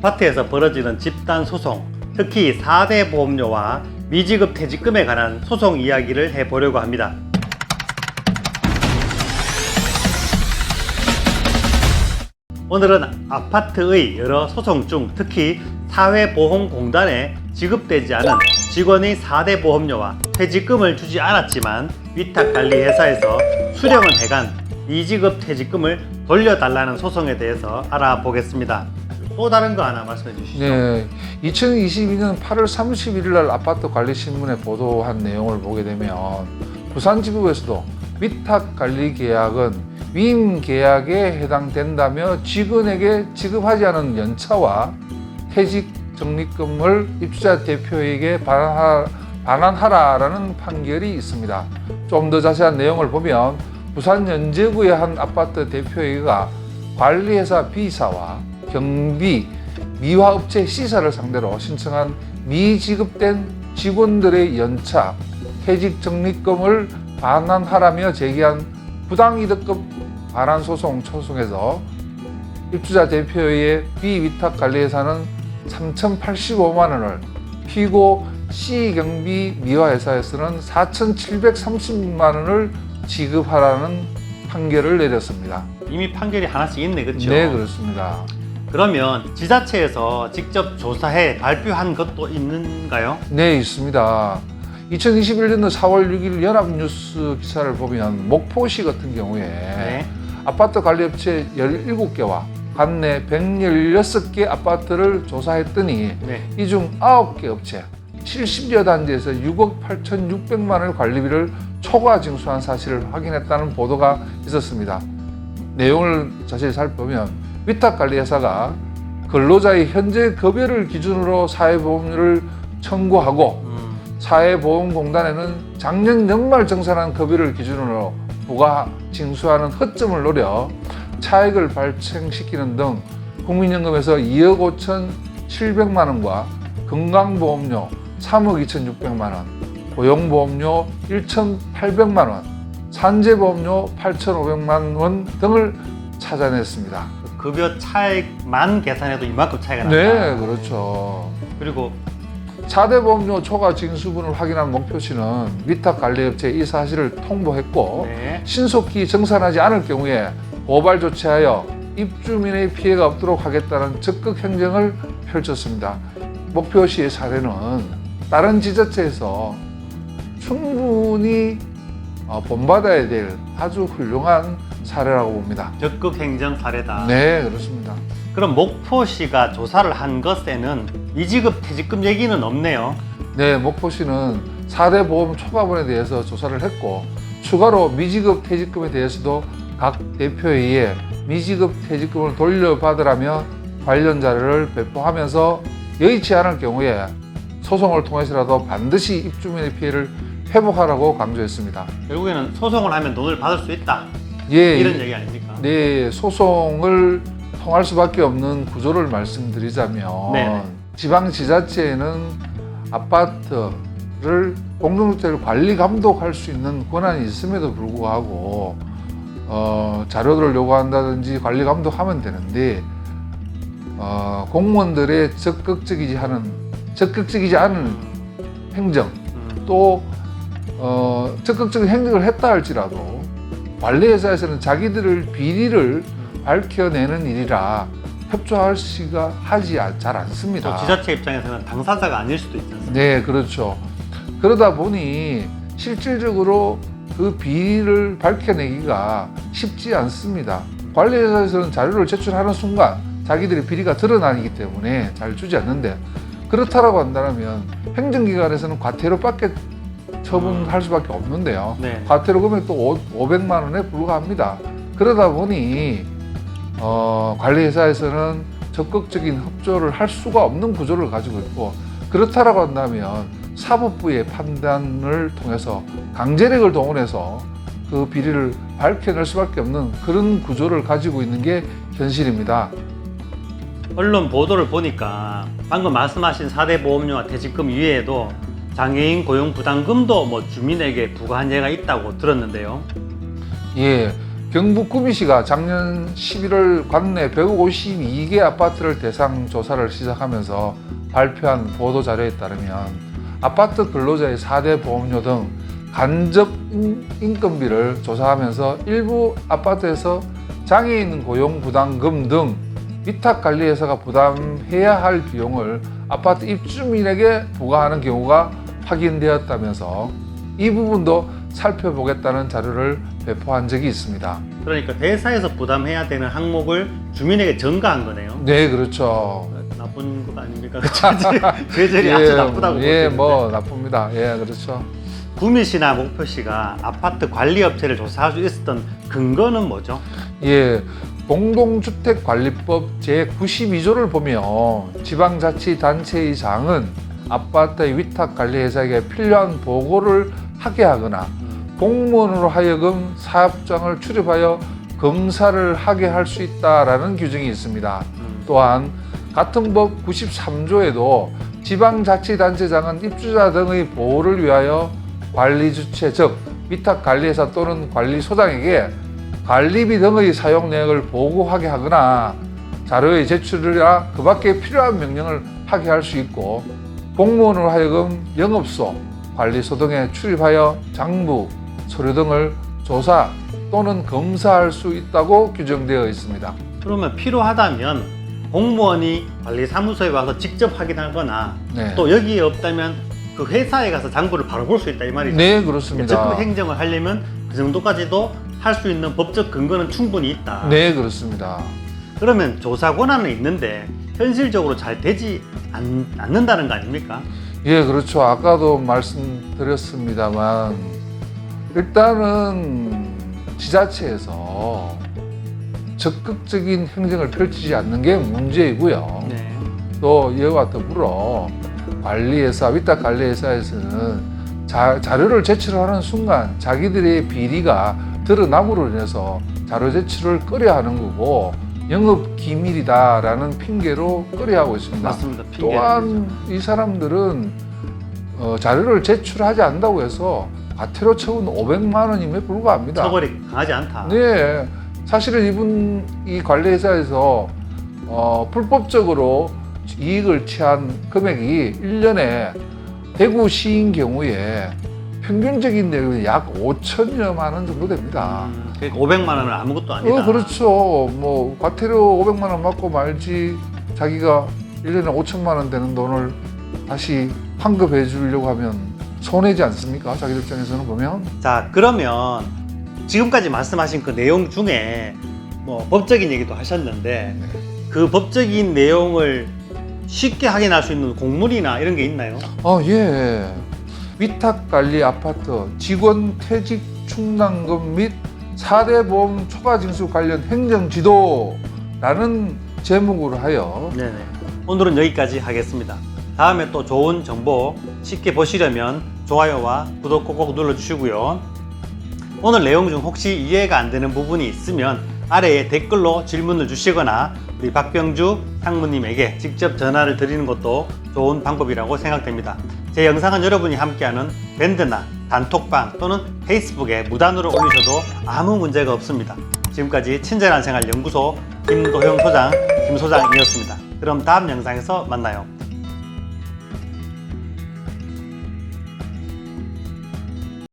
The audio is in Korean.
아파트에서 벌어지는 집단 소송, 특히 4대 보험료와 미지급 퇴직금에 관한 소송 이야기를 해보려고 합니다. 오늘은 아파트의 여러 소송 중 특히 사회보험공단에 지급되지 않은 직원의 4대 보험료와 퇴직금을 주지 않았지만 위탁관리회사에서 수령은 해간 미지급 퇴직금을 돌려달라는 소송에 대해서 알아보겠습니다. 또 다른 거 하나 말씀해 주시죠. 네, 2022년 8월 31일 날 아파트관리신문에 보도한 내용을 보게 되면 부산지법에서도 위탁관리계약은 위임계약에 해당된다며 직원에게 지급하지 않은 연차와 퇴직적립금을 입주자 대표에게 반환하라는 판결이 있습니다. 좀 더 자세한 내용을 보면 부산 연제구의 한 아파트 대표회가 관리회사 B사와 경비, 미화업체 C사를 상대로 신청한 미지급된 직원들의 연차, 퇴직적립금을 반환하라며 제기한 부당이득금 반환 소송 초송에서 입주자 대표의 B위탁관리회사는 3,085만 원을, 피고 C경비 미화회사에서는 4,730만 원을 지급하라는 판결을 내렸습니다. 이미 판결이 하나씩 있네, 그렇죠? 네, 그렇습니다. 그러면 지자체에서 직접 조사해 발표한 것도 있는가요? 네, 있습니다. 2021년도 4월 6일 연합뉴스 기사를 보면 목포시 같은 경우에 네. 아파트 관리업체 17개와 관내 116개 아파트를 조사했더니 네. 이 중 9개 업체 70여 단지에서 6억 8,600만 원의 관리비를 초과 징수한 사실을 확인했다는 보도가 있었습니다. 내용을 자세히 살펴보면 위탁관리회사가 근로자의 현재 급여를 기준으로 사회보험료를 청구하고 사회보험공단에는 작년 연말 정산한 급여를 기준으로 부가 징수하는 허점을 노려 차익을 발생시키는 등 국민연금에서 2억 5,700만 원과 건강보험료 3억 2,600만 원, 고용보험료 1,800만 원, 산재보험료 8,500만 원 등을 찾아냈습니다. 급여 차익만 계산해도 이만큼 차이가 난다. 네, 그렇죠. 그리고 4대 보험료 초과 징수분을 확인한 목표시는 위탁관리업체에 이 사실을 통보했고 네. 신속히 정산하지 않을 경우에 고발 조치하여 입주민의 피해가 없도록 하겠다는 적극 행정을 펼쳤습니다. 목표시의 사례는 다른 지자체에서 충분히 본받아야 될 아주 훌륭한 사례라고 봅니다. 적극 행정 사례다. 네, 그렇습니다. 그럼 목포시가 조사를 한 것에는 미지급 퇴직금 얘기는 없네요. 네, 목포시는 4대 보험 초과분에 대해서 조사를 했고 추가로 미지급 퇴직금에 대해서도 각 대표회의에 미지급 퇴직금을 돌려받으라며 관련 자료를 배포하면서 여의치 않을 경우에 소송을 통해서라도 반드시 입주민의 피해를 회복하라고 강조했습니다. 결국에는 소송을 하면 돈을 받을 수 있다. 예, 이런 얘기 아닙니까? 네, 소송을 통할 수밖에 없는 구조를 말씀드리자면 네네. 지방지자체에는 아파트를 공동주택을 관리 감독할 수 있는 권한이 있음에도 불구하고 자료들을 요구한다든지 관리 감독하면 되는데 공무원들의 적극적이지 않은 행정 또 적극적인 행정을 했다 할지라도 관리회사에서는 자기들의 비리를 밝혀내는 일이라 협조하기가 잘 않습니다. 또 지자체 입장에서는 당사자가 아닐 수도 있지 않습니까? 네, 그렇죠. 그러다 보니 실질적으로 그 비리를 밝혀내기가 쉽지 않습니다. 관리회사에서는 자료를 제출하는 순간 자기들의 비리가 드러나기 때문에 잘 주지 않는데 그렇다라고 한다면 행정기관에서는 과태료밖에 처분할 수밖에 없는데요. 네. 과태료 금액도 500만 원에 불과합니다. 그러다 보니 관리회사에서는 적극적인 협조를 할 수가 없는 구조를 가지고 있고 그렇다라고 한다면 사법부의 판단을 통해서 강제력을 동원해서 그 비리를 밝혀낼 수밖에 없는 그런 구조를 가지고 있는 게 현실입니다. 언론 보도를 보니까 방금 말씀하신 4대 보험료와 퇴직금 이외에도 장애인 고용 부담금도 주민에게 부과한 예가 있다고 들었는데요. 예, 경북 구미시가 작년 11월 관내 152개 아파트를 대상 조사를 시작하면서 발표한 보도자료에 따르면 아파트 근로자의 4대 보험료 등 간접 인건비를 조사하면서 일부 아파트에서 장애인 고용 부담금 등 위탁관리회사가 부담해야 할 비용을 아파트 입주민에게 부과하는 경우가 확인되었다면서 이 부분도 살펴보겠다는 자료를 배포한 적이 있습니다. 그러니까 회사에서 부담해야 되는 항목을 주민에게 전가한 거네요. 네, 그렇죠. 나쁜 것 아닙니까? 제재리 아주 나쁘다고 볼 수 예, 있는데. 뭐 나쁩니다. 예, 그렇죠. 구미시나 목표시가 아파트 관리업체를 조사할 수 있었던 근거는 뭐죠? 예, 공동주택관리법 제92조를 보면 지방자치단체의 장은 아파트의 위탁관리회사에게 필요한 보고를 하게 하거나 공무원으로 하여금 사업장을 출입하여 검사를 하게 할 수 있다라는 규정이 있습니다. 또한 같은 법 93조에도 지방자치단체장은 입주자 등의 보호를 위하여 관리주체 즉 위탁관리회사 또는 관리소장에게 관리비 등의 사용 내역을 보고하게 하거나 자료의 제출이나 그 밖에 필요한 명령을 하게 할 수 있고 공무원으로 하여금 영업소, 관리소 등에 출입하여 장부, 서류 등을 조사 또는 검사할 수 있다고 규정되어 있습니다. 그러면 필요하다면 공무원이 관리사무소에 와서 직접 확인하거나 네. 또 여기에 없다면 그 회사에 가서 장부를 바로 볼 수 있다 이 말이죠. 네, 그렇습니다. 적극 행정을 하려면 그 정도까지도 할 수 있는 법적 근거는 충분히 있다. 네, 그렇습니다. 그러면 조사 권한은 있는데 현실적으로 잘 되지 않는다는 거 아닙니까? 예, 그렇죠. 아까도 말씀드렸습니다만 일단은 지자체에서 적극적인 행정을 펼치지 않는 게 문제이고요. 네. 또 이와 더불어 관리회사, 위탁관리회사에서는 자료를 제출하는 순간 자기들의 비리가 드러남으로 인해서 자료 제출을 꺼려하는 거고 영업 기밀이다라는 핑계로 꺼려하고 있습니다. 맞습니다. 또한 이 사람들은 자료를 제출하지 않는다고 해서 과태료 처분 500만 원임에 불과합니다. 처벌이 강하지 않다. 네, 사실은 이 관리회사에서 불법적으로 이익을 취한 금액이 1년에 대구시인 경우에 평균적인 내용이 약 5천여만 원 정도 됩니다. 그러니까 500만 원은 아무것도 아니다. 그렇죠. 뭐 과태료 500만 원 맞고 말지 자기가 1년에 5천만 원 되는 돈을 다시 환급해 주려고 하면 손해지 않습니까? 자기들 입장에서는 보면. 자, 그러면 지금까지 말씀하신 그 내용 중에 뭐 법적인 얘기도 하셨는데 그 법적인 내용을 쉽게 확인할 수 있는 공문이나 이런 게 있나요? 예. 위탁관리 아파트 직원 퇴직 충당금 및 4대 보험 초과 징수 관련 행정지도라는 제목으로 하여 네네. 오늘은 여기까지 하겠습니다. 다음에 또 좋은 정보 쉽게 보시려면 좋아요와 구독 꼭꼭 눌러주시고요. 오늘 내용 중 혹시 이해가 안 되는 부분이 있으면 아래에 댓글로 질문을 주시거나 우리 박병주 상무님에게 직접 전화를 드리는 것도 좋은 방법이라고 생각됩니다. 제 영상은 여러분이 함께하는 밴드나 단톡방 또는 페이스북에 무단으로 올리셔도 아무 문제가 없습니다. 지금까지 친절한 생활 연구소 김도형 소장, 김 소장이었습니다. 그럼 다음 영상에서 만나요.